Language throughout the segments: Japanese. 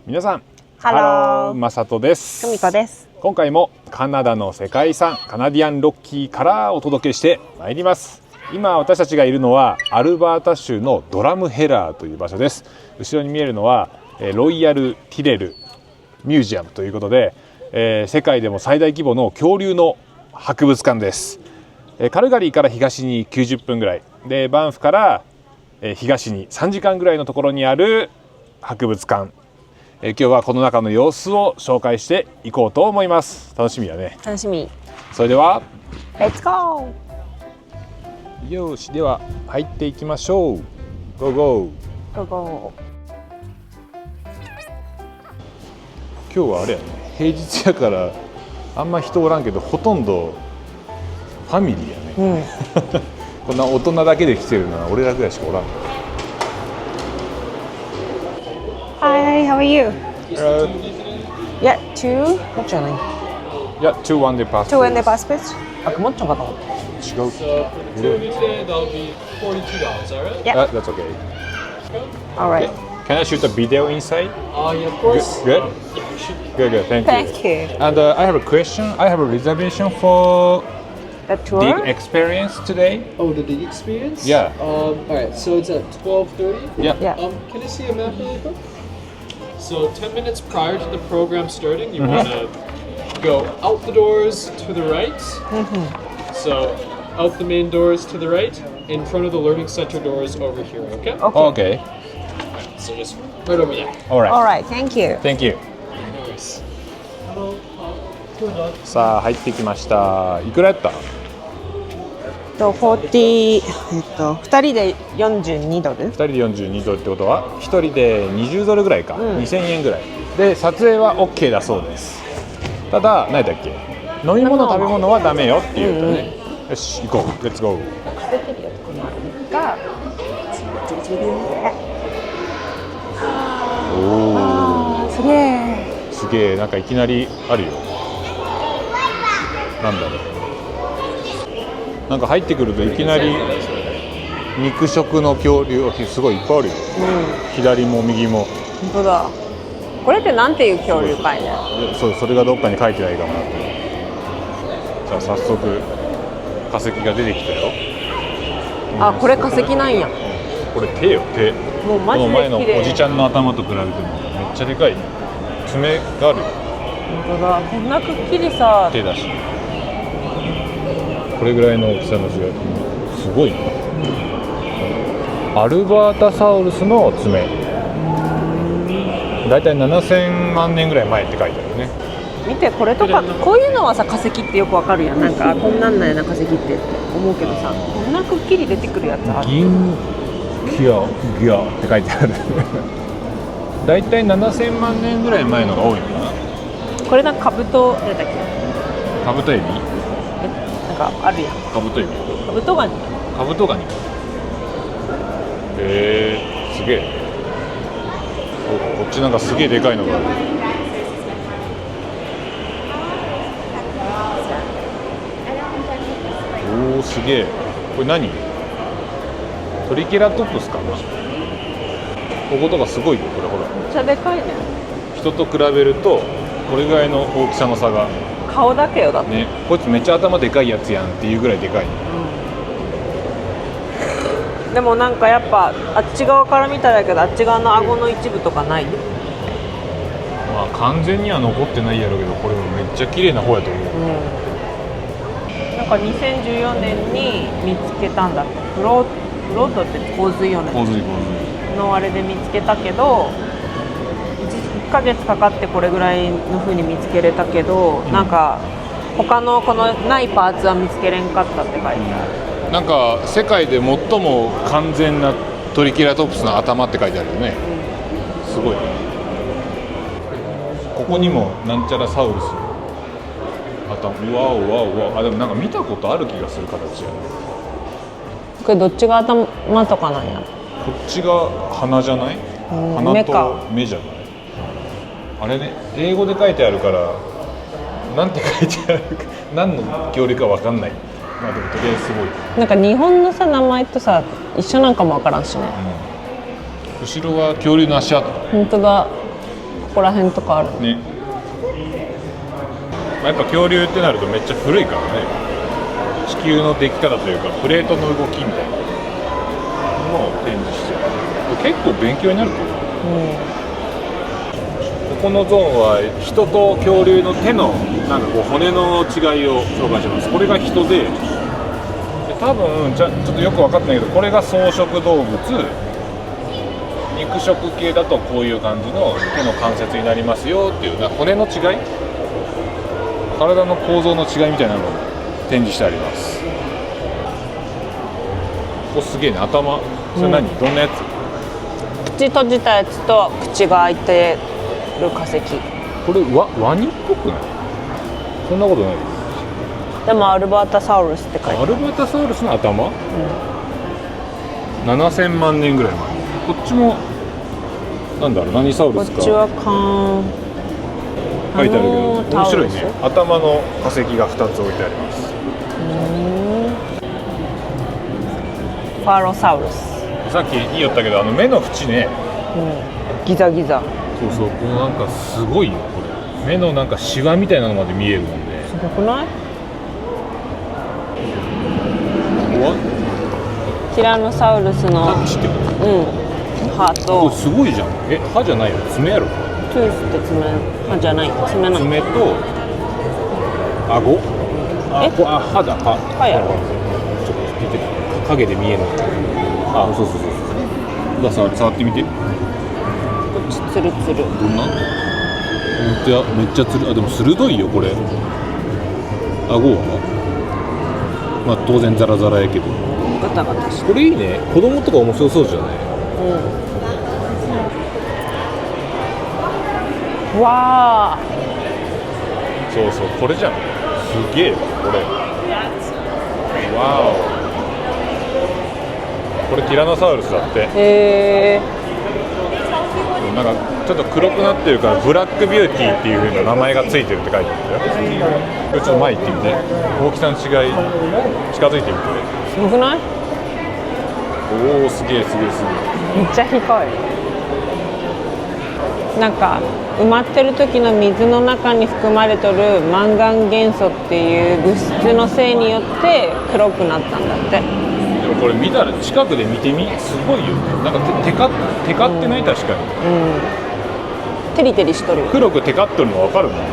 皆さん、ハロー、まさとです。久美子です。今回もカナダの世界遺産カナディアンロッキーからお届けしてまいります。今私たちがいるのはアルバータ州のドラムヘラーという場所です。後ろに見えるのはロイヤル・ティレルミュージアムということで、世界でも最大規模の恐竜の博物館です。カルガリーから東に90分ぐらいで、バンフから東に3時間ぐらいのところにある博物館。今日はこの中の様子を紹介していこうと思います。楽しみだね。楽しみ。それではレッツゴー。よし、では入っていきましょう。ゴーゴー。ゴーゴー。今日はあれやね、平日やからあんま人おらんけど、ほとんどファミリーやね。こんな大人だけで来てるのは俺らぐらいしかおらん。Hi, how are you? Hello. Yeah, two. What's your name? Yeah, 2 one day pass. Two and the passports. あ、もっちゃんかと思った。違う。So for today, that'll be $42, alright? Yeah. That's okay. Alright. Can I shoot a video inside? Yeah, of course. Good? Yeah, you should be. Good, good. Thank you. Thank you. And I have a question. I have a reservation for The dig tour. experience today. Oh, the dig experience? Yeah. Alright, so it's at 12:30. Yeah. Yeah. Can I see a map really quick? So 10 minutes prior to the program starting, you want to go out the doors to the right. So out the main doors to the right, in front of the learning center doors over here. Okay. Okay. So just right over there. All right. Alright, thank you. Thank you. No worries. さあ入ってきました。いくらやった？ 40、2人で42ドル。2人で42ドルってことは1人で20ドルぐらいか、ん2000円ぐらいで撮影は OK だそうです。ただ何だっけ、飲み物食べ物はダメよって言うとね、よし行こう、レッツゴー。が、おすげえ。ー、すげえ、なんかいきなりあるよ。なんだろう、なんか入ってくるといきなり肉食の恐竜すごいいっぱいあるよ。左も右も。本当だ。これってなんていう恐竜かいね。それがどっかに書いてないかもなと。さあ早速化石が出てきたよ。あ、これ化石なんや。これ手よ、手。もうマジこの前ので綺麗。おじちゃんの頭と比べてもめっちゃでかい爪があるよ。本当だ。こんなくっきりさ。手だし、これぐらいの大きさの違い、すごいね。アルバータサウルスの爪、だいたい7000万年ぐらい前って書いてあるね。見て、これとかこういうのはさ、化石ってよくわかるやん。なんかこんなんなんやな化石って思うけどさ、こんなくっきり出てくるやつある。銀ギアって書いてある。だいたい7000万年ぐらい前のが多いのかな。これなんかカブトなんだっけ、カブトエビ、なんかあるやん。カブトエビ、カブトガニ。カブトガニ。すげえ。こっちなんかすげえでかいのがある。おお、すげえ。これ何？トリケラトプスかな。こことかすごいよ、これほら。めっちゃでかいね。人と比べるとこれぐらいの大きさの差が顔だけよだって。ね。こいつめっちゃ頭でかいやつやんっていうぐらいでかいね。でもなんかやっぱあっち側から見たらだけど、あっち側の顎の一部とかないよ。まあ完全には残ってないやろうけど、これもめっちゃ綺麗な方やと思う。なんか2014年に見つけたんだって。フロートって洪水よね。洪水のあれで見つけたけど、1ヶ月かかってこれぐらいの風に見つけれたけど、なんか他のこのないパーツは見つけれんかったって書いてある。なんか世界で最も完全なトリケラトプスの頭って書いてあるよね。すごいね。ここにもなんちゃらサウルス頭。うわうわうわ。あ、でもなんか見たことある気がする形やね。これどっちが頭とかなんや。こっちが鼻じゃない？鼻目かと目じゃない？あれね、英語で書いてあるからなんて書いてあるか何の恐竜かわかんない。まあでもとりあえずすごい。なんか日本のさ名前とさ一緒なんかもわからんしね。後ろは恐竜の足跡。本当だ。こら辺とかある。ね。まあ、やっぱ恐竜ってなるとめっちゃ古いからね。地球の出来方というかプレートの動きみたいなのを展示してる。結構勉強になると思う。ここのゾーンは人と恐竜の手のなんかこう骨の違いを紹介します。これが人で、多分ちょっとよく分かってないけど、これが草食動物、肉食系だとこういう感じの手の関節になりますよっていう、骨の違い、体の構造の違いみたいなのを展示してあります。ここすげえね、頭。それ何、どんなやつ？口閉じたやつと口が開いてる化石。これワニっぽくない？そんなことない。でもアルバータサウルスって書いてある。アルバータサウルスの頭、7000万年ぐらい前。こっちもなんだろう、何サウルスかこっちは書いてあるけど、面白いね。タウルス。頭の化石が2つ置いてあります。ファロサウルス。さっき言いよったけど、目の縁ね、ギザギザ。そうそう、このなんかすごいよ、これ。目のなんかシワみたいなのまで見えるもんね。すごくない？ティラノサウルスのタッチってこと？歯ことれすごいじゃん。歯じゃないよ、爪やろ。トゥースって爪、歯じゃない、爪なの。爪と顎。歯だ、歯。歯やろ。ちょっと見て、影で見えない。そうそうそうそう。触ってみて。こっちツルツル。どんな？めっちゃつる。でも鋭いよこれ。顎は？まあ当然ザラザラやけど。ガタガタして。これいいね。子供とか面白そうじゃない？わあ。そうそう、これじゃん。すげえわ、これ。わお。これティラノサウルスだって。へえ。なんかちょっと黒くなってるからブラックビューティーっていう風な名前がついてるって書いてあるんだよ。これちょっと前行ってみて。大きさの違い近づいてみて。すごくない？おお、すげえすげえすげえ。めっちゃ低い。なんか埋まってる時の水の中に含まれとるマンガン元素っていう物質のせいによって黒くなったんだって。でもこれ見たら近くで見てみ、すごいよね。なんかテカってない？確かに。テリテリしとるよ。黒くテカっとるの分かるもんね。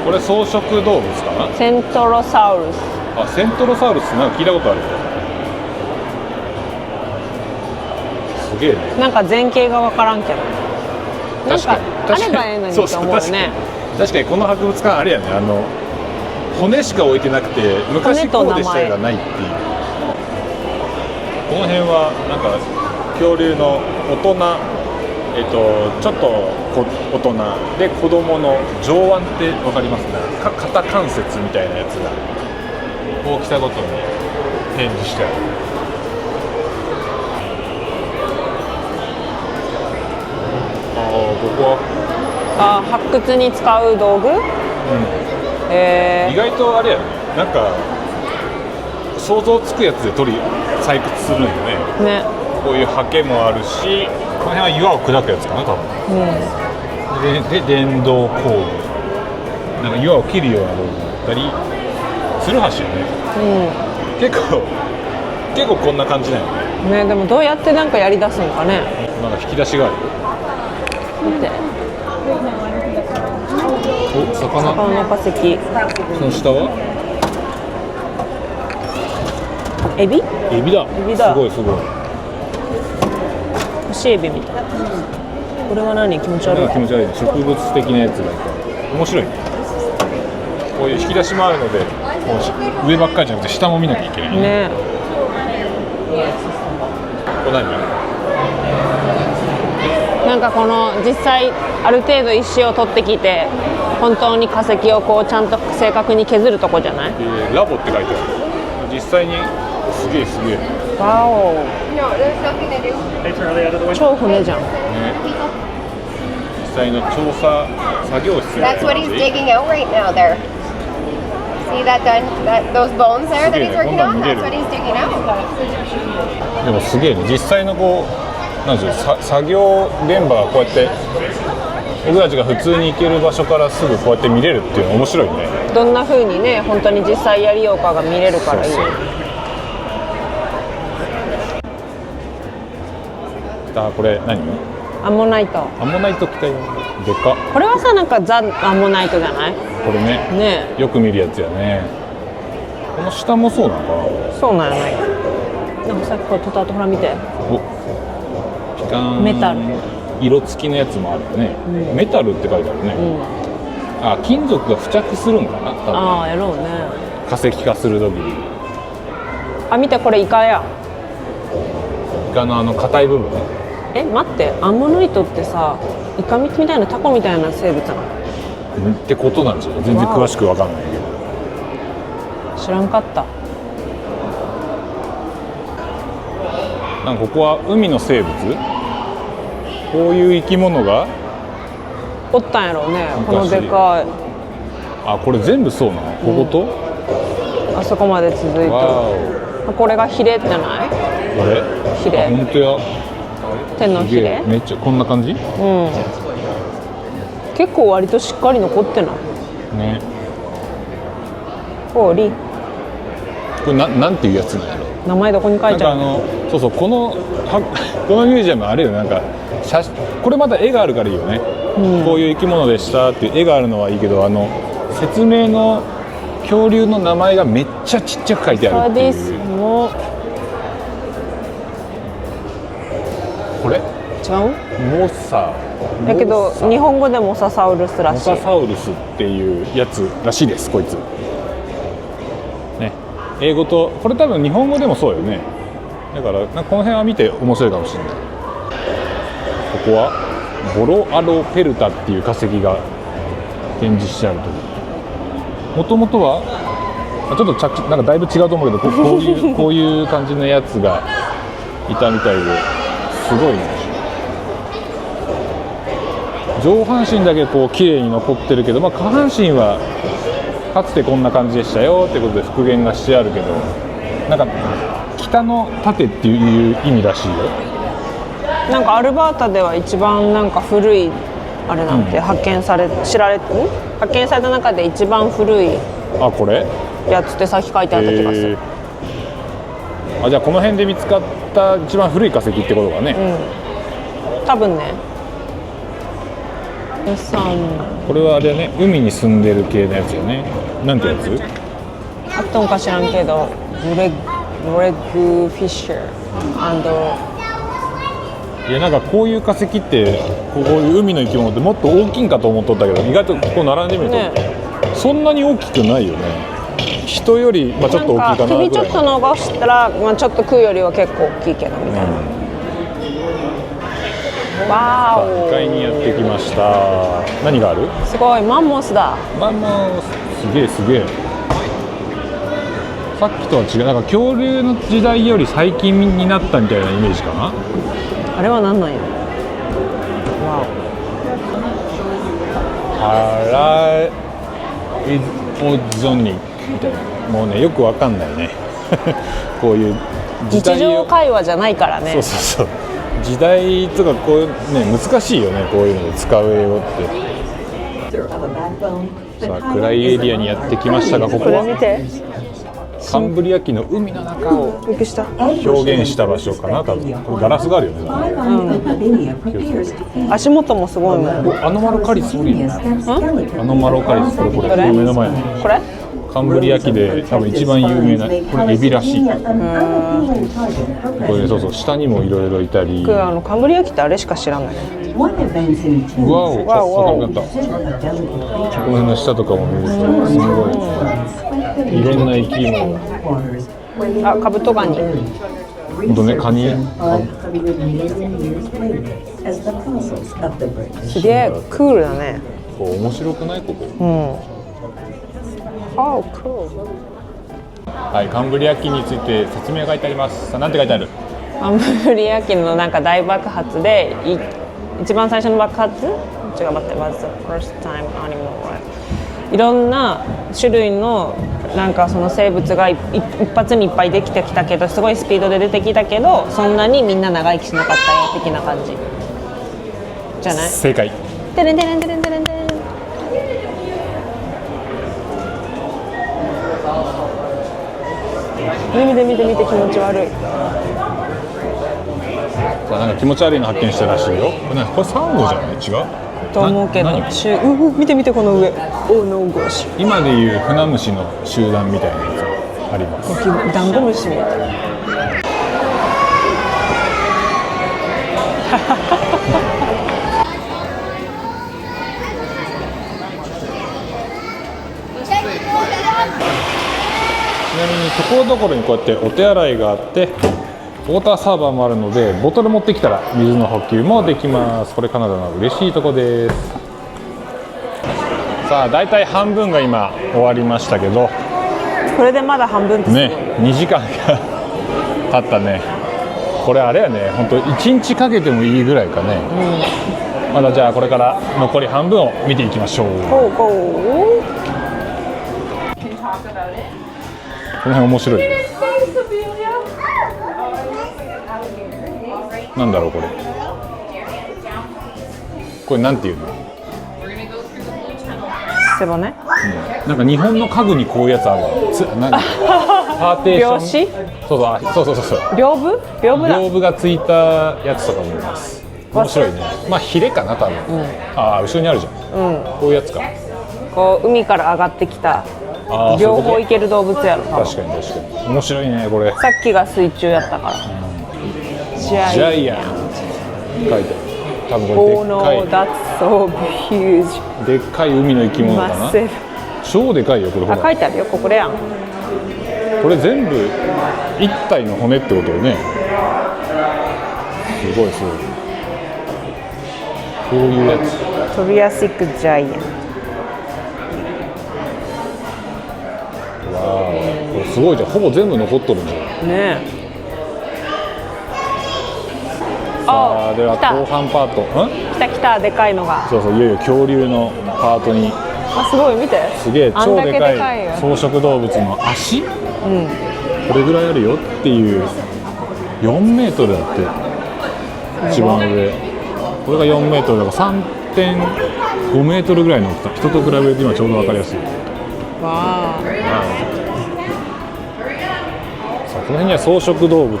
これ草食動物かな？セントロサウルス。セントロサウルスなんか聞いたことある。すげえね。なんか前景が分からんけど。なんかあればええのにと思うよね。確かにこの博物館あれやね、骨しか置いてなくて昔こうでしたがないっていう。この辺はなんか恐竜の大人、ちょっと大人で子供の上腕って分かりますね。肩関節みたいなやつが大きさごとに展示してある。ここは発掘に使う道具？意外とあれやね、なんか想像つくやつで採掘するんよね。こういうハケもあるし、この辺は岩を砕くやつかな多分。で電動工具、なんか岩を切るような道具だったり、ツルハシよね。結構こんな感じだよね。でもどうやってなんかやり出すのかね。なんか引き出しがあるよ。見て。魚の化石。その下はエビ？エビだ。すごいすごい。干しエビみたいな。これは何？気持ち悪い。気持ち悪いね。植物的なやつがいっぱい。面白いね。こういう引き出しもあるので、上ばっかりじゃなくて下も見なきゃいけないね。これ何？なんかこの実際ある程度石を取ってきて本当に化石をこうちゃんと正確に削るとこじゃない？ラボって書いてある。実際にすげえすげえ。わお。超船じゃん。実際の調査作業室。That's what he's digging out right now there. See those bones there that he's working on? That's That's what he's digging out. でもすげえね、実際のこうなんでしょう、作業現場がこうやって僕たちが普通に行ける場所からすぐこうやって見れるっていうのは面白いね。どんな風にね本当に実際やりようかが見れるからいい。そうそうあ、これ何？アンモナイト。アンモナイト来たよ。でかっ。これはさなんかザ・アンモナイトじゃない？これね、ねよく見るやつやね。この下もそうなのかな。そうなんやない。なんかさっきこれ撮った後ほら見て。お、ピカーン。メタル。色付きのやつもあるよね、メタルって書いてあるね、あ、金属が付着するんかな、多分。ああやろうね。化石化する時にあ、見てこれイカや。イカのあの硬い部分。え、待って、アンモナイトってさイカみたいなタコみたいな生物なのってことなんじゃない？全然詳しく分かんないけど。知らんかった。なんかここは海の生物、こういう生き物がおったんやろうね。昔このでかいあ、これ全部そうなの？ここと、あそこまで続いてる。わこれがヒレじゃない？お、これヒレあ、本当や。天のヒレ。めっちゃこんな感じ結構割としっかり残ってないね。氷。これなんていうやつなんやろ。名前どこに書ないんかてある？そうそう、このミュージアムあれよ、なんかこれまた絵があるからいいよね、こういう生き物でしたっていう絵があるのはいいけど、説明の恐竜の名前がめっちゃちっちゃく書いてあるっていう。もこれ違う？モサだけど日本語でモササウルスらしい。モササウルスっていうやつらしいです、こいつね。英語とこれ多分日本語でもそうよね。だからなんかこの辺は見て面白いかもしれない。ここはボロアロペルタっていう化石が展示してあると。もともとはちょっとなんかだいぶ違うと思うけど、こういう感じのやつがいたみたいで、すごいね。上半身だけこう綺麗に残ってるけど、下半身はかつてこんな感じでしたよってことで復元がしてあるけど、なんか北の盾っていう意味らしいよ。なんかアルバータでは一番なんか古いあれなんて発見された中で一番古いあ、これやつってさっき書いてあった気がする。あ、じゃあこの辺で見つかった一番古い化石ってことがね、多分ね。これはあれね、海に住んでる系のやつよね。なんてやつ？あったんか知らんけどロレグフィッシャーいや、なんかこういう化石ってこういう海の生き物ってもっと大きいんかと思っとったけど、意外とここ並んでみると、そんなに大きくないよね。人より、ちょっと大きいかなぐらい。首ちょっと伸ばしたら、ちょっと食うよりは結構大きいけどみたいな。わーお。2階にやってきました。何がある？すごい、マンモスだ。マンモス、すげえすげえ。さっきとは違う、なんか恐竜の時代より最近になったみたいなイメージかな。あれは何なんや。わパライオゾニックみたいな、もうねよくわかんないねこういうお。日常会話じゃないからね。そうそうそう、時代とかこういうね難しいよね、こういうので使う英語って。さあ暗いエリアにやってきましたが、ここはこれ見て。カンブリア紀の海の中をびっくりした。表現した場所かな、多分。これガラスがあるよね。足元もすごいもん。アノマロカリスおるよね。アノマロカリス、これどれ目の前に。これ？カンブリア紀で多分一番有名な、これエビらしい。これそうそう、下にもいろいろいたり。カンブリア紀ってあれしか知らない。うわお、かっこよかった。この辺の下とかも見るとすごいいろんな生き物が。あ、カブトガニ。ほんとね、カニ。すげえクールだね。こう面白くないここ？How cool。はい、カンブリア紀について説明が書いてあります。さあ、なんて書いてある？カンブリア紀のなんか大爆発で一番最初の爆発？違う、待って、まず first time animal life。いろんな種類のなんかその生物が一発にいっぱいできてきたけど、すごいスピードで出てきたけど、そんなにみんな長生きしなかったよ的な感じじゃない？正解。テレンテレンテレンテレンテレン。見て見て見て、気持ち悪い。なんか気持ち悪いの発見したらしいよ。これサンゴじゃない？違う？と思うけど、何見て見てこの上。おのゴシ。今でいう船虫の集団みたいなやつあります。ダンゴムシみたい。ちなみにところどころにこうやってお手洗いがあってウォーターサーバーもあるので、ボトル持ってきたら水の補給もできます。これカナダの嬉しいとこです。さあだいたい半分が今終わりましたけどこれでまだ半分ですね、2時間が経ったね。これあれやね、本当1日かけてもいいぐらいかね、まだじゃあこれから残り半分を見ていきましょう。ゴーゴー。この辺面白い。なんだろうこれ。これなんていうの？背骨？なんか日本の家具にこういうやつある。なんかパーテーション。そう。屏風？屏風だ。屏風がついたやつとかもいます。面白いね。まあヒレかな多分。ああ後ろにあるじゃん。こういうやつか。こう海から上がってきた。両方いける動物やろ。確かに面白いねこれ。さっきが水中やったから。ジャイアン書いてある。多分これでっかい。That's so huge。でっかい海の生き物かな。超でかいよこれ。ほら書いてあるよ、これやん。これ全部一体の骨ってことよね。すごい。こういうやつ。トリアシックジャイアン。わあ、これすごいじゃん。ほぼ全部残っとるんじゃん。ねえ。さあでは後半パート。来たでかいのが。そういよいよ恐竜のパートに。すごい見て。すげえ超でかいよ草食動物の足。これぐらいあるよっていう4メートルだって。一番上。これが4メートルだから 3.5 メートルぐらいの大きさ。人と比べると今ちょうど分かりやすい。わあ。さあこの辺には草食動物の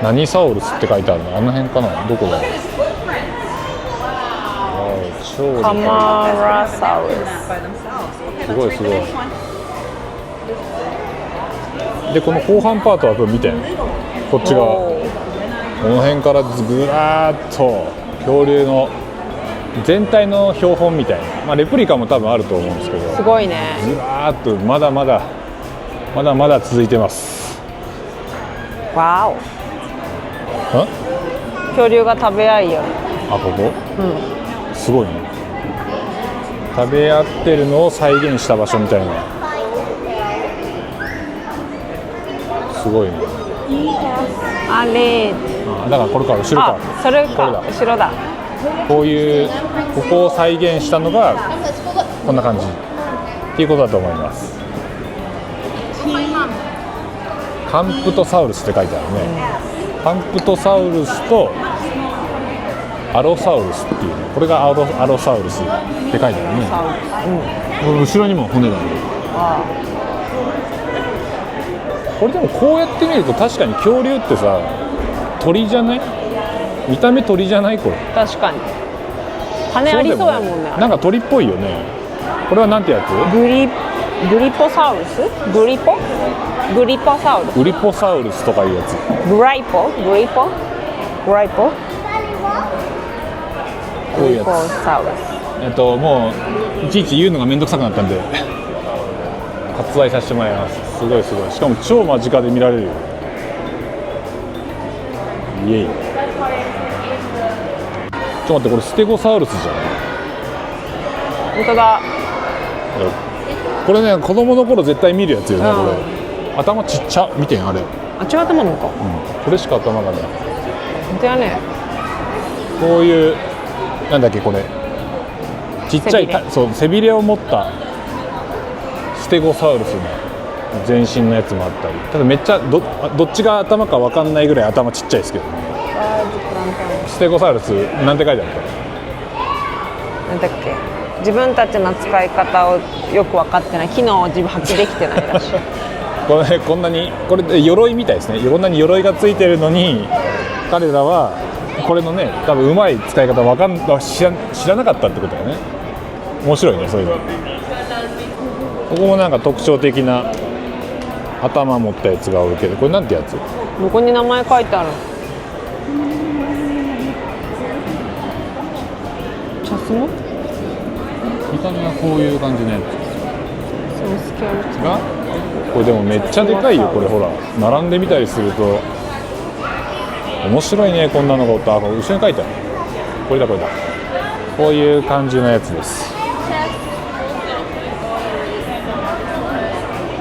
何サウルスって書いてあるの。あの辺かな。どこだろう。超カマラサウルス。すごい。でこの後半パートはこれ見て、こっち側この辺からぐらーっと恐竜の全体の標本みたいな、レプリカも多分あると思うんですけど、すごいね。ずらーっとまだまだ続いてます。わお。恐竜が食べ合いよ。あ、ここ？すごいね。食べ合ってるのを再現した場所みたいな。すごいね。あれ。だからこれか、後ろか。それか、後ろだ。こういうここを再現したのがこんな感じっていうことだと思います。カンプトサウルスって書いてあるね。カンプトサウルスとアロサウルスっていうね。これがアロサウルスって書いてあるね。後ろにも骨がある。これでもこうやって見ると確かに恐竜ってさ、鳥じゃない？見た目鳥じゃない？これ確かに羽ありそうやもんね。なんか鳥っぽいよね。これはなんてやつ？グリポサウルス？グリポサウルス。グリポサウルスとかいうやつ。グライポこういうやつ。サウルス。もういちいち言うのがめんどくさくなったんで割愛させてもらいます。すごい。しかも超間近で見られるよ。イエイ。ちょっと待って、これステゴサウルスじゃない？本当だ。これね、子供の頃絶対見るやつよね、これ。頭ちっちゃ、見てんあれ。違う頭なのか。これしか頭がない。本当やね。こういうなんだっけこれちっちゃい背びれそう背びれを持ったステゴサウルスの全身のやつもあったり、ただめっちゃどっちが頭か分かんないぐらい頭ちっちゃいですけどね。ステゴサウルスなんて書いてあるかなんだっけ、自分たちの使い方をよく分かってない、機能を自分発揮できてないらしいこれこんなにこれ鎧みたいですね。こんなに鎧がついてるのに彼らはこれのね多分うまい使い方知らなかったってことだよね。面白いねそういうの。ここもなんか特徴的な頭持ったやつがおるけど、これなんてやつ？どこに名前書いてあるの？チャスモ？見た目はこういう感じのやそのスケールつが、これでもめっちゃでかいよ。これほら並んでみたりすると面白いね。こんなのがおった。あ、これ後ろに書いてある。これだこれだ。こういう感じのやつです。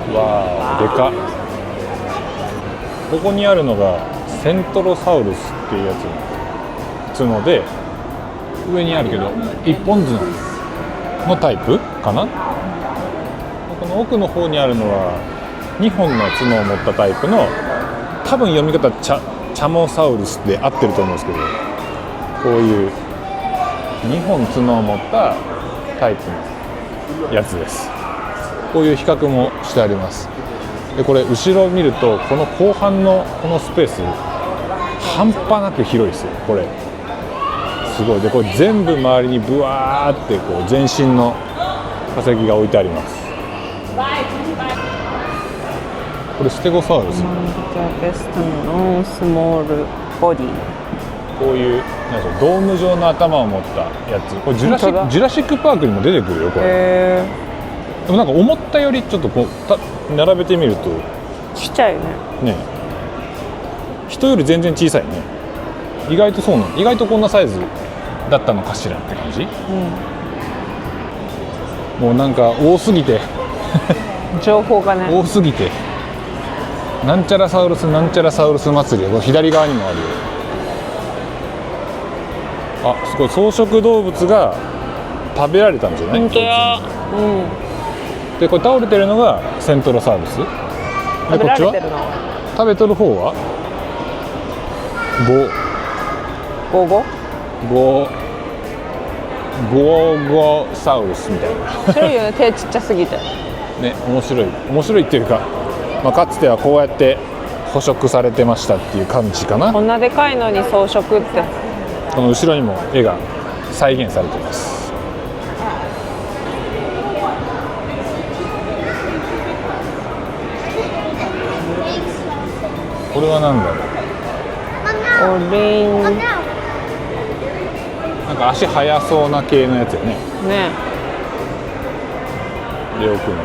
わあ、でかっ。ここにあるのがセントロサウルスっていうやつ角で、上にあるけど一本角のタイプかな。この奥の方にあるのは2本の角を持ったタイプの、多分読み方チャモサウルスで合ってると思うんですけど、こういう2本角を持ったタイプのやつです。こういう比較もしてあります。でこれ後ろを見るとこの後半のこのスペース半端なく広いですよ。これすごい。でこれ全部周りにブワーってこう全身の化石が置いてあります。これステゴサウルス。ベストのスモールボディ。こういうなんでしょう、ドーム状の頭を持ったやつ。これジュラシックパークにも出てくるよこれ。でもなんか思ったよりちょっとこう並べてみるとちっちゃいよね。ね、人より全然小さいね。意外とそうなの。意外とこんなサイズだったのかしらって感じ。もうなんか多すぎて情報がね。多すぎてなんちゃらサウルスなんちゃらサウルス祭りが左側にもあるよ。あ、すごい。草食動物が食べられたんじゃない？本当や。でこれ倒れてるのがセントロサウルスで、食べられてるの？食べとる方はゴゴサウルスみたいな種類よね。手ちっちゃすぎてね、面白いっていうか、まあ、かつてはこうやって捕食されてましたっていう感じかな。こんなでかいのに装飾って。この後ろにも絵が再現されています。これは何だろう。オレンなんか足速そうな系のやつよね。ね。りょうくんの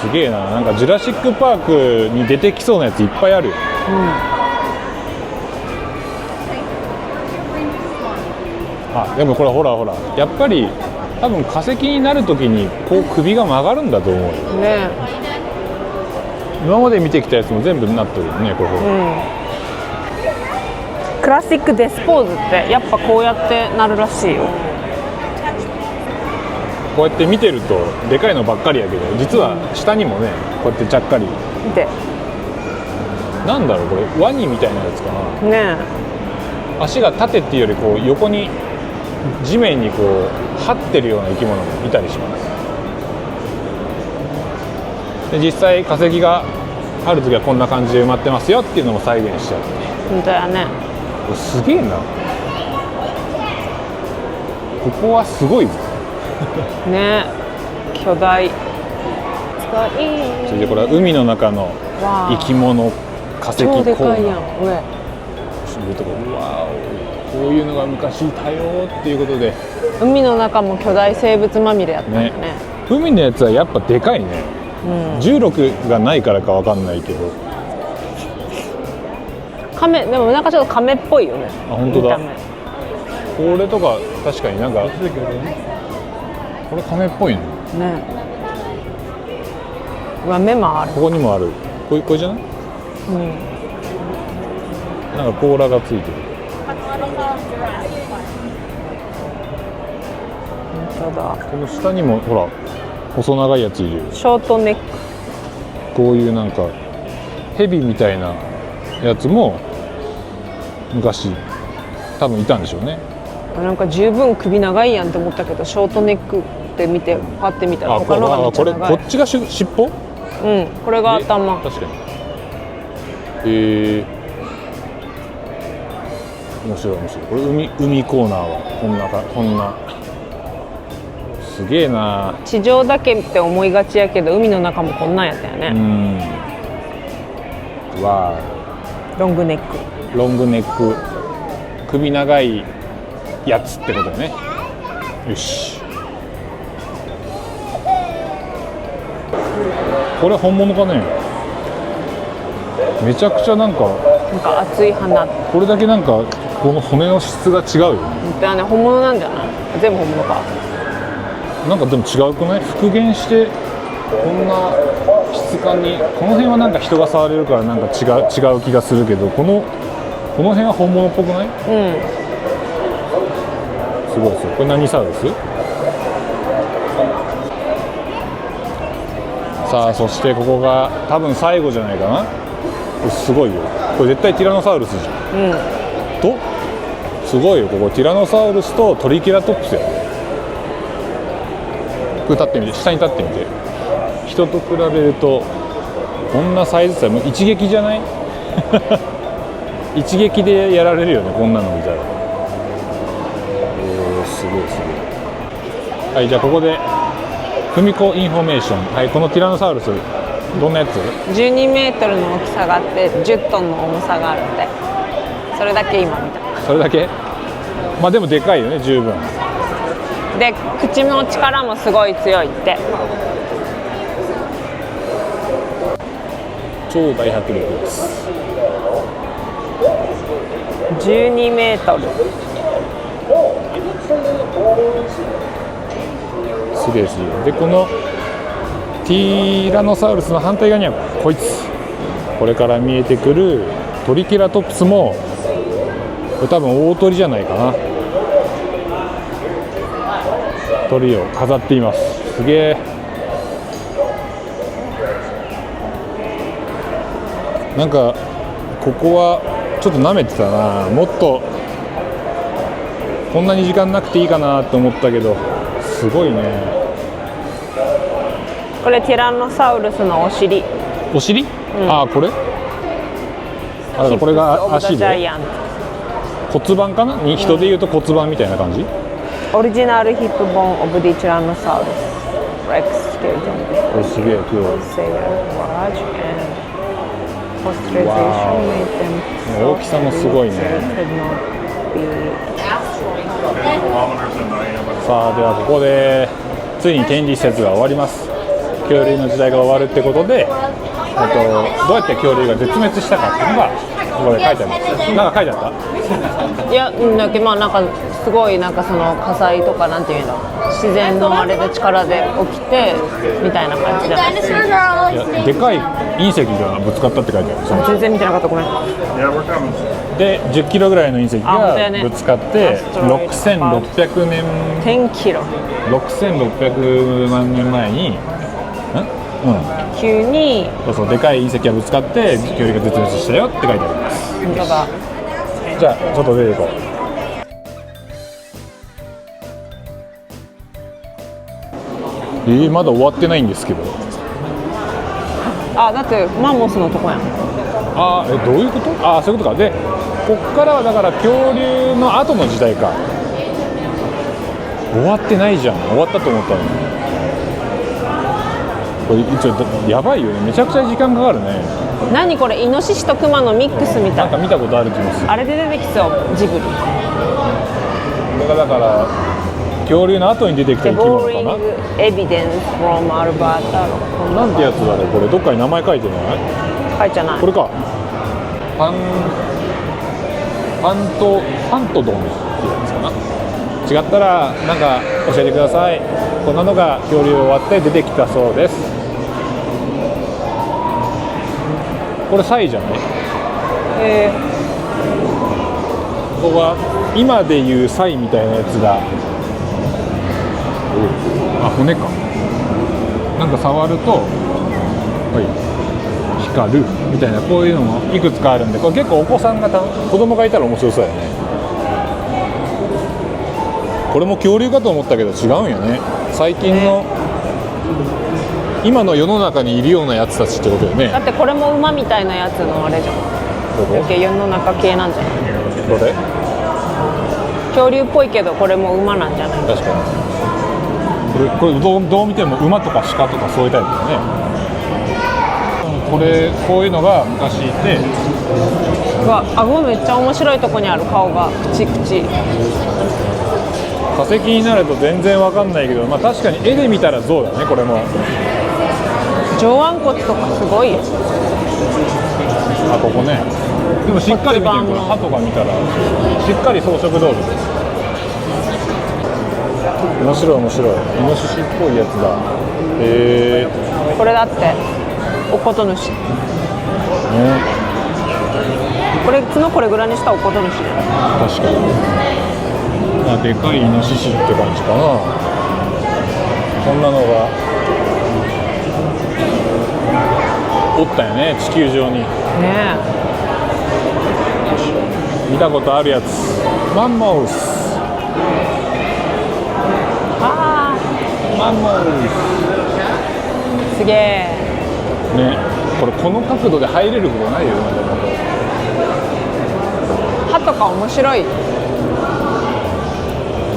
すげえな。なんかジュラシックパークに出てきそうなやついっぱいあるよ。あ、でもこれほらやっぱり多分化石になるときにこう首が曲がるんだと思うよね。今まで見てきたやつも全部なってるよねこれ。クラシックデスポーズってやっぱこうやってなるらしいよ。こうやって見てるとでかいのばっかりやけど、実は下にもねこうやってちゃっかり。でなんだろうこれ、ワニみたいなやつかな。ね。足が縦っていうよりこう横に地面にこう張ってるような生き物もいたりします。で実際化石がある時はこんな感じで埋まってますよっていうのも再現しちゃって。本当やね。これすげえな。ここはすごいぞ。ね。巨大。それでこれは海の中の生き物化石コ超でーナかいやんー。上。うわお、こういうのが昔いたよっていうことで、海の中も巨大生物まみれやったんだね。海のやつはやっぱでかいね。重力がないからかわかんないけど。カメでもなんかちょっとカメっぽいよね。あ、本当だ。見た目これとか確かになんかこれカメっぽいね。ね。うわ目もある。ここにもある。これじゃない？なんか甲羅がついてる。本当だ。この下にもほら細長いやついるよ。ショートネック。こういうなんかヘビみたいなやつも昔多分いたんでしょうね。なんか十分首長いやんって思ったけど、ショートネックって見てパッて見たらあ、他のがめっちゃこれ長い。こっちが尻尾？うん、これが頭。確かに。面白い面白い。これ海コーナーはこんなすげえな。地上だけって思いがちやけど、海の中もこんなんやったよね。わロングネック。ロングネック、首長いやつってことだね。よし。これ本物かね。めちゃくちゃなんか熱い花。これだけなんかこの骨の質が違うよね。だね、本物なんじゃない？全部本物か。なんかでも違うくない？復元してこんな質感に。この辺はなんか人が触れるからなんか違う気がするけど、この辺は本物っぽくない？うん。すごいですよ。これ何サウルス？さあ、そしてここが多分最後じゃないかな。これすごいよ。これ絶対ティラノサウルスじゃん。とすごいよ。ここティラノサウルスとトリケラトプスや。これ立ってみて、下に立ってみて。人と比べるとこんなサイズ差、もう一撃じゃない？一撃でやられるよね、こんなの見たら。すごいすごい。はい、じゃあここでフミコインフォメーション。はい、このティラノサウルスどんなやつ12メートルの大きさがあって10トンの重さがあるので、それだけ今見た。それだけ？まあでもでかいよね、十分。で、口の力もすごい強いって。超大迫力です。12メートル。すげえすげえ。でこのティラノサウルスの反対側にはこいつ、これから見えてくるトリケラトプスもこれ多分大鳥じゃないかな。鳥を飾っています。すげえ。なんかここはちょっと舐めてたな。もっとこんなに時間なくていいかなと思ったけど、すごいね。これティラノサウルスのお尻。お尻？ああ、これ？あ、だからこれが足で骨盤かな？人でいうと骨盤みたいな感じ？オリジナルヒップボーンオブディティラノサウルス。レックスケルトン。これすげえ黒い。大きさもすごいね。さあ、ではここでついに展示施設が終わります。恐竜の時代が終わるってことで、どうやって恐竜が絶滅したかっていうのがここで書いてあります。なんか書いてあった？いや、だけどまあなんかすごいなんかその火災とかなんていうの、自然のあれで力で起きてみたいな感じじゃないですか。いや、でかい隕石がぶつかったって書いてある。全然見てなかった、ごめん。で10キロぐらいの隕石がぶつかって6600年1000キロ6600万年前に急にそうでかい隕石がぶつかって恐竜が絶滅したよって書いてあります。本当だ。じゃあ外出ていこう。まだ終わってないんですけど。あ、だってマンモスのとこやん。あ、どういうこと？あ、そういうことか。でこっからはだから恐竜の後の時代か。終わってないじゃん。終わったと思ったのに。これ一応やばいよね。めちゃくちゃ時間かかるね。何これ、イノシシとクマのミックスみたなんか見たことある気もする。あれで出てきそう、ジブリ。これがだから恐竜の後に出てきた生き物かな。エビデンス from アルバータロ。なんてやつだねこれ。どっかに名前書いてない？書いてない。これか。パントドンっていうやつかな。違ったらなんか教えてください。こんなのが恐竜終わって出てきたそうです。これサイじゃない？ここは今でいうサイみたいなやつだ。あ、骨か。なんか触ると、はい、光るみたいな、こういうのもいくつかあるんで、これ結構お子さんが子供がいたら面白そうやね。これも恐竜かと思ったけど違うんよね。最近の、今の世の中にいるようなやつたちってことよね。だってこれも馬みたいなやつのあれじゃん。余計世の中系なんじゃない？どれ？恐竜っぽいけどこれも馬なんじゃない？確かに。これどう見ても馬とか鹿とかそういうタイプだね。こういうのが昔いて、うわ、顎めっちゃ面白いとこにある。顔が口化石になると全然わかんないけど、まあ確かに絵で見たら象だね。これも上腕骨とかすごいよ。あ、ここね。でもしっかり見てる、これ歯とか見たらしっかり草食動物です。面白い面白い。イノシシっぽいやつだ。これだっておことぬし、ね、これ角これぐらいにしたおことぬし。確かに。あ、でかいイノシシって感じかな。こんなのがおったよね、地球上に。ね見たことあるやつ。マンモス。あマンモーすげえ。ス。ね、この角度で入れることないよね。歯とか面白い。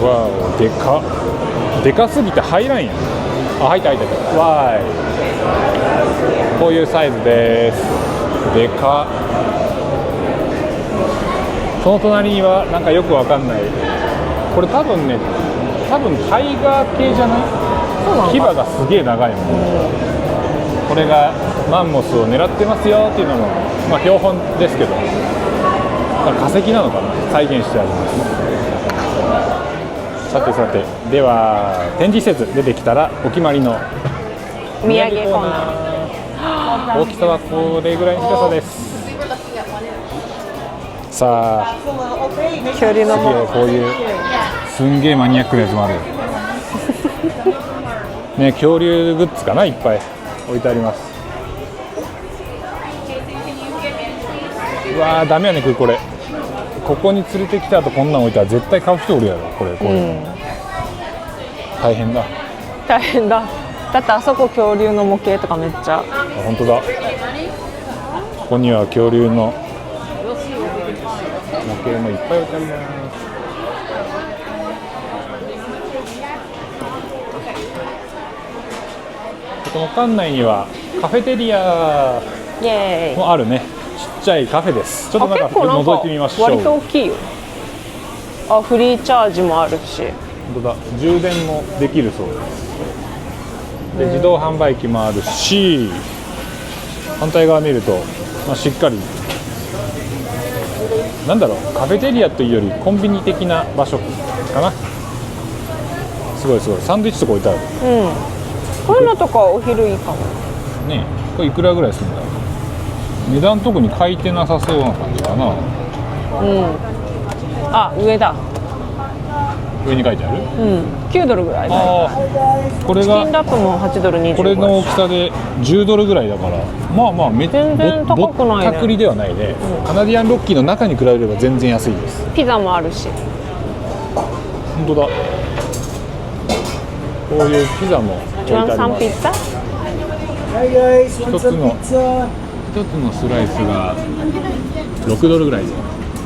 わお、でかすぎて入らんやん。あ、入った。わーい。こういうサイズです。でか。その隣にはなんかよくわかんない。これ多分タイガー系じゃない？牙がすげえ長いもん。これがマンモスを狙ってますよっていうのも、まあ標本ですけど、化石なのかな、再現してあります。さて、では展示施設出てきたらお決まりのお土産コーナー。大きさはこれぐらいの広さです。さあ、恐竜のもの。こういうすんげえマニアックなやつもあるね。恐竜グッズかな、いっぱい置いてあります。うわー、ダメやね。これここに連れてきた後こんなん置いたら絶対買う人おるやろ。こういうの、大変だ。大変だ。だってあそこ恐竜の模型とかめっちゃ。あ、本当だ。ここには恐竜の模型もいっぱい置いてあります。この館内にはカフェテリアイエーイ。もあるね。ちっちゃいカフェです。ちょっと結構なんか覗いてみましょう。割と大きいよ。あ、フリーチャージもあるし。本当だ。充電もできるそうです。で、自動販売機もあるし、反対側見ると、まあ、しっかりなんだろう、カフェテリアというよりコンビニ的な場所かな。すごいサンドイッチとか置いてある。こういうのとかお昼いいかもね。これいくらぐらいするんだろう。値段特に書いてなさそうな感じかな。あ、上だ。上に書いてある。9ドルぐらいだよ。これチキンがラップも8ドル25。これの大きさで10ドルぐらいだから、まあ全然高くないね。ぼったくりではないね。カナディアンロッキーの中に比べれば全然安いです。ピザもあるし。本当だ。こういうピザも置いてあります。サンピッツァ。一つのスライスが6ドルぐらいで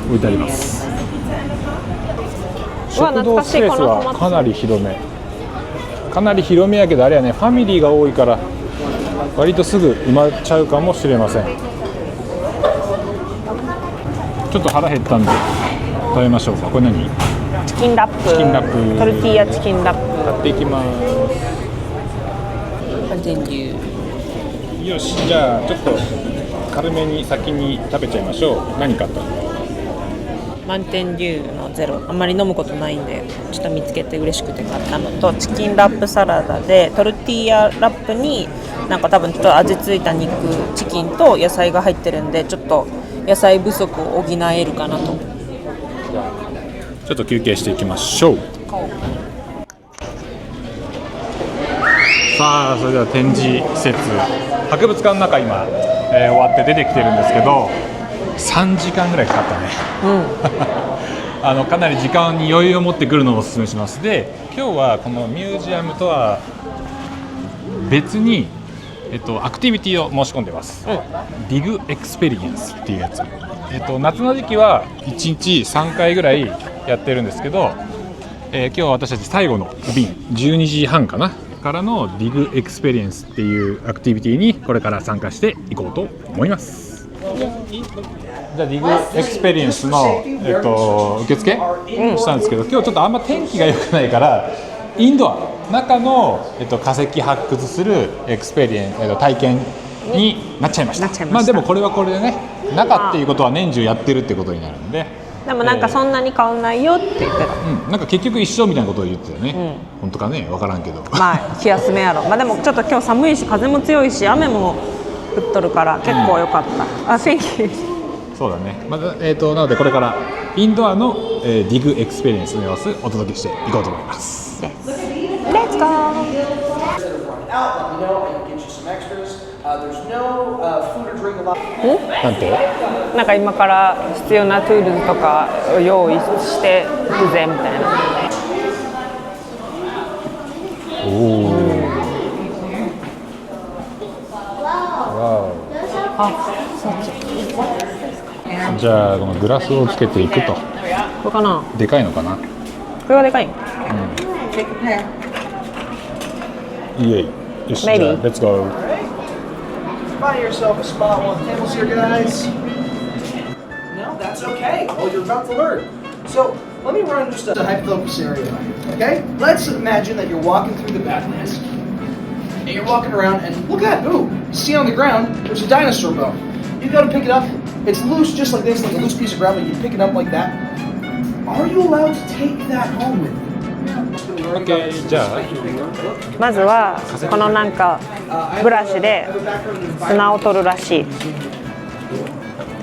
置いてあります。食堂スペースはかなり広めやけど、あれやね、ファミリーが多いから割とすぐ埋まっちゃうかもしれません。ちょっと腹減ったんで食べましょうか。これ何？チキンラップ。チキンラップ。トルティーヤチキンラップ。買っていきます。よし、じゃあちょっと軽めに先に食べちゃいましょう。何買ったの？マウンテンデューのゼロ。あんまり飲むことないんでちょっと見つけて嬉しくて買ったのと、チキンラップサラダでトルティーヤラップになんか多分ちょっと味付いた肉、チキンと野菜が入ってるんで、ちょっと野菜不足を補えるかなと。ちょっと休憩していきましょう。さあそれでは展示施設博物館の中今、終わって出てきてるんですけど3時間ぐらいかかったね、かなり時間に余裕を持ってくるのをお勧めします。で今日はこのミュージアムとは別に、アクティビティを申し込んでます、ディグエクスペリエンスっていうやつ、夏の時期は1日3回ぐらいやってるんですけど、今日は私たち最後の便12時半かなからのディグエクスペリエンスっていうアクティビティにこれから参加していこうと思います。じゃあディグエクスペリエンスの、受付、したんですけど今日ちょっとあんま天気が良くないからインドア中の、化石発掘するエクスペリエンス、体験になっちゃいました。まあでもこれはこれでね中っていうことは年中やってるってことになるんで。でもなんかそんなに変わんないよって言ってた、なんか結局一緒みたいなことを言ってたよね、本当かね分からんけどまあ気休めやろ。まあでもちょっと今日寒いし風も強いし雨も降っとるから結構良かった、あ天気そうだね、またなのでこれからインドアの、ディグエクスペリエンスの様子お届けしていこうと思います。レッツゴー。なんてなんか今から必要なトゥールズとかを用意していくぜみたいな。おお、あ、そっち。じゃあこのグラスをつけていくと。これかな。でかいのかな。これがでかい。イエイ。よし、じゃあ Maybe. Let's go. Find yourself a spot while the tables here, guys. No, that's okay. Well, you're about to learn. So, let me run just a hypothetical scenario. Okay? Let's imagine that you're walking through the Badlands. And you're walking around and look at that. Ooh, you see on the ground, there's a dinosaur bone. You go to pick it up. It's loose just like this, like a loose piece of ground, but you pick it up like that. Are you allowed to take that home with you? OK じゃあまずはこのなんかブラシで砂を取るらしい。こ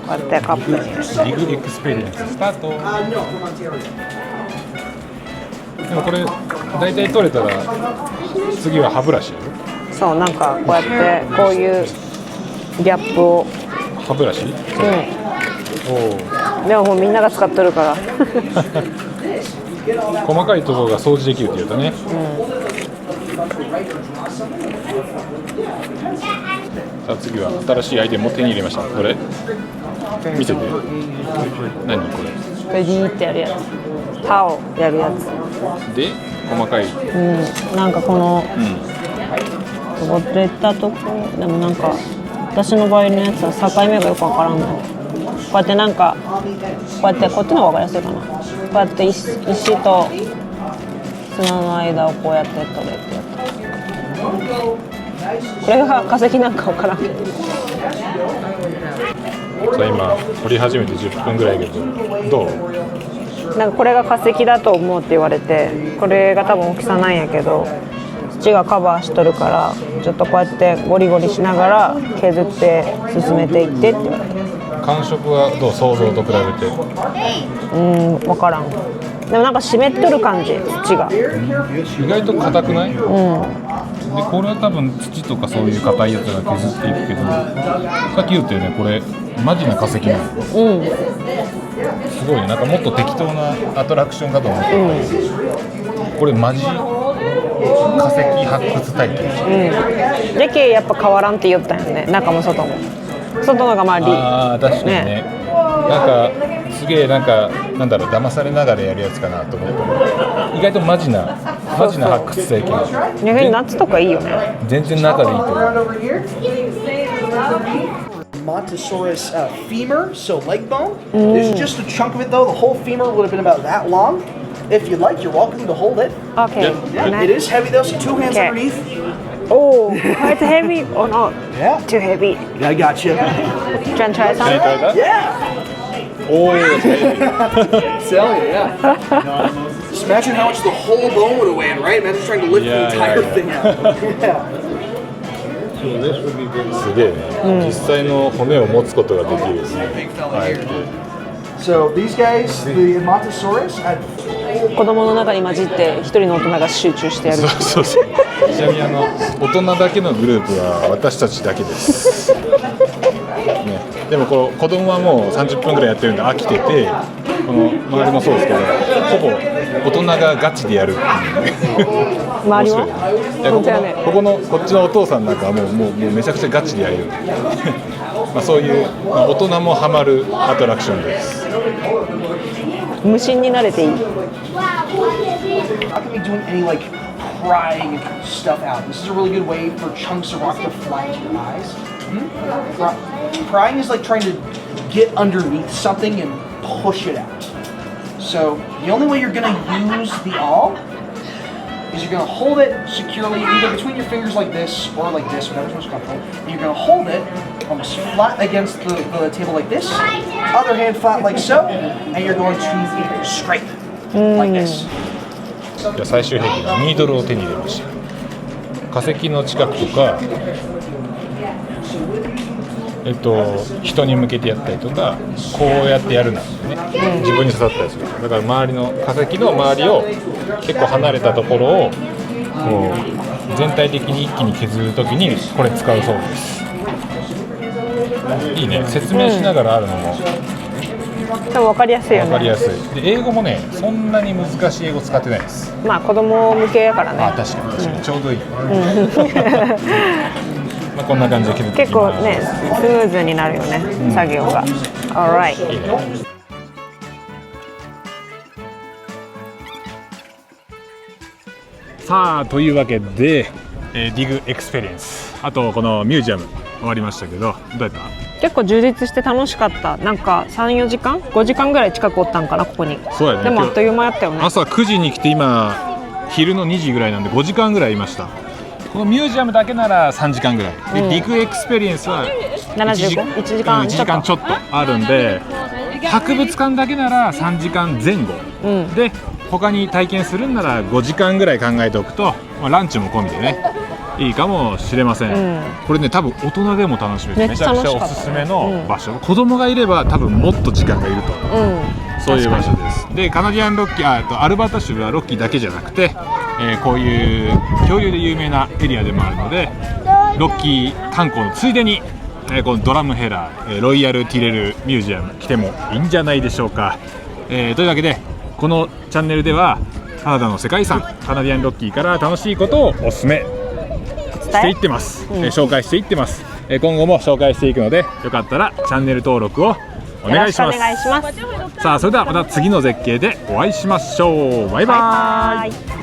うやってカップに入れる。ディグエクスペリエンススタート。 No, from Ontario. でもこれ大体取れたら次は歯ブラシやろ。そうなんかこうやってこういうギャップを、歯ブラシ。おお。でももうみんなが使っとるから細かいところが掃除できるって言うとね、さあ次は新しいアイテムを手に入れました。これ見せて。何これ。これディーってやるやつ、歯をやるやつで細かい、なんかこの取れたとこでもなんか私の場合のやつは境目がよくわからんの。こうやってなんかこうやってこっちの方がわかりやすいかな。こうやって石と砂の間をこうやって取れってやつ。これが化石なんかわからんけど。さあ今掘り始めて10分ぐらいやけどどう？なんかこれが化石だと思うって言われて、これが多分大きさなんやけど土がカバーしとるからちょっとこうやってゴリゴリしながら削って進めていってって言われて。感触はどう？想像と比べて。分からん。でもなんか湿っとる感じ、土が。意外と硬くない？でこれは多分土とかそういう硬いやつが削っていくけど、さっき言ったよね、これマジな化石なの。すごいね。なんかもっと適当なアトラクションかと思ってた、これマジ化石発掘体験。でけやっぱ変わらんって言ったんよね、中も外も。外のがまああー確かにね。なんかすげえなんかなんだろう、騙されながらやるやつかなと思って意外とマジな発掘体験。逆に夏とかいいよね。全然中でいいと思う。 Montosaurus femur, so leg bone. This is just a chunk of it though. The whole femur would have been about that long. If you'd like, you're welcome to hold it. Okay. Yeah, it is heavy though, so 2 hands Okay. underneath. Oh, it's heavy or not? Yeah. Too heavy. I got you. Do you want to try some? Yeah. おお、 Tell you, yeah. Just imagine how much the whole bone would have weighed, right? Imagine trying to lift Yeah, the entire yeah, thing out. Yeah. すげえね、実際の骨を持つことができるよね。あえて So these guys, the Edmontosaurus, had 子供の中に混じって一人の大人が集中してやる。そうそう。ちなみに大人だけのグループは私たちだけです。ね、でもこう子供はもう30分ぐらいやってるんで飽きてて、この周りもそうですけど、ほぼ大人がガチでやるっていう。周りは？いや本当やね。こっちのお父さんなんかはもうめちゃくちゃガチでやるよ。まあそういう、大人もハマるアトラクションです。無心に慣れていい。not going to be doing any like prying stuff out. This is a really good way for chunks of rock to fly into your eyes. Prying is like trying to get underneath something and push it out. So the only way you're going to use the awl is you're going to hold it securely either between your fingers like this or like this, whatever's most comfortable. And you're going to hold it almost flat against the table like this, other hand flat like so, and you're going to scrape like this. じゃあ最終兵器のニードルを手に入れました。化石の近くとか、人に向けてやったりとか、こうやってやるなんでね、自分に刺さったりする。だから周りの化石の周りを結構離れたところをこう全体的に一気に削るときにこれ使うそうです。いいね、説明しながらあるのも多分分かりやすいよね。分かりやすい。で英語もね、そんなに難しい英語使ってないです。まあ子供向けやからね。あ、確かに、ちょうどいい。まあこんな感じで削っていきます。結構ね、スムーズになるよね、作業が。Alright。いいね。さあというわけで、ディグエクスペリエンス、あとこのミュージアム終わりましたけど、どうやった？結構充実して楽しかった。なんか3、4時間5時間ぐらい近くおったんかな、ここに。そうやね。でもあっという間やったよね。朝9時に来て今昼の2時ぐらいなんで5時間ぐらいいました。このミュージアムだけなら3時間ぐらいで、ディグエクスペリエンスは1時間ちょっとあるんで、博物館だけなら3時間前後、で他に体験するんなら5時間ぐらい考えておくと、まあ、ランチも込みでねいいかもしれません、これね多分大人でも楽しめてめちゃくちゃおすすめの場所、子供がいれば多分もっと時間がいると思う、そういう場所です。でカナディアンロッキー、アルバータ州はロッキーだけじゃなくて、こういう恐竜で有名なエリアでもあるので、ロッキー観光のついでに、このドラムヘラー、ロイヤル・ティレル・ミュージアム来てもいいんじゃないでしょうか。というわけでこのチャンネルではカナダの世界遺産カナディアンロッキーから楽しいことをおすすめしていってます、紹介していってます、今後も紹介していくのでよかったらチャンネル登録をお願いします。お願いします。さあそれではまた次の絶景でお会いしましょう。バイバーイ。